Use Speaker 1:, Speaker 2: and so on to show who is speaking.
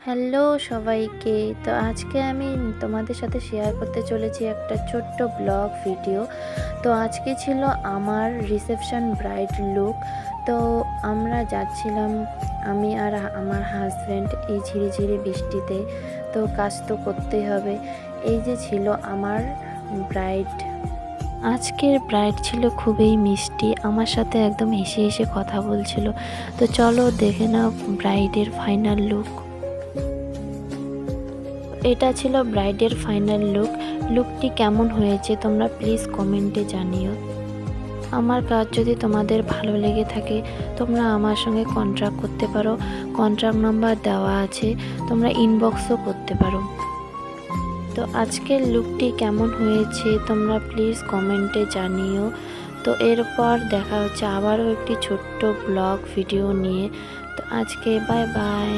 Speaker 1: Hello সবাইকে। তো আজকে আমি তোমাদের সাথে শেয়ার করতে চলেছি একটা ছোট্ট ব্লগ ভিডিও। তো আজকে ছিল আমার রিসেপশন ব্রাইড লুক। তো আমরা যাচ্ছিলাম, আমি আর আমার হাজব্যান্ড, এই ঝিরিঝিরি বৃষ্টিতে। তো কাজ তো করতেই হবে। এই যে ছিল আমার ব্রাইড। আজকের ব্রাইড ছিল খুবই মিষ্টি, আমার সাথে একদম হেসে হেসে কথা বলছিল। তো চলো দেখে নাও ব্রাইডের ফাইনাল লুক। এটা ছিল ব্রাইডের ফাইনাল লুকটি কেমন হয়েছে তোমরা প্লিজ কমেন্টে জানিও। আমার কাজ যদি তোমাদের ভালো লেগে থাকে তোমরা আমার সঙ্গে কন্ট্যাক্ট করতে পারো, কন্ট্যাক্ট নাম্বার দেওয়া আছে, তোমরা ইনবক্সও করতে পারো। তো আজকের লুকটি কেমন হয়েছে তোমরা প্লিজ কমেন্টে জানিও। তো এরপর দেখা হচ্ছে আবারও একটি ছোট্ট ব্লগ ভিডিও নিয়ে। তো আজকে বাই বাই।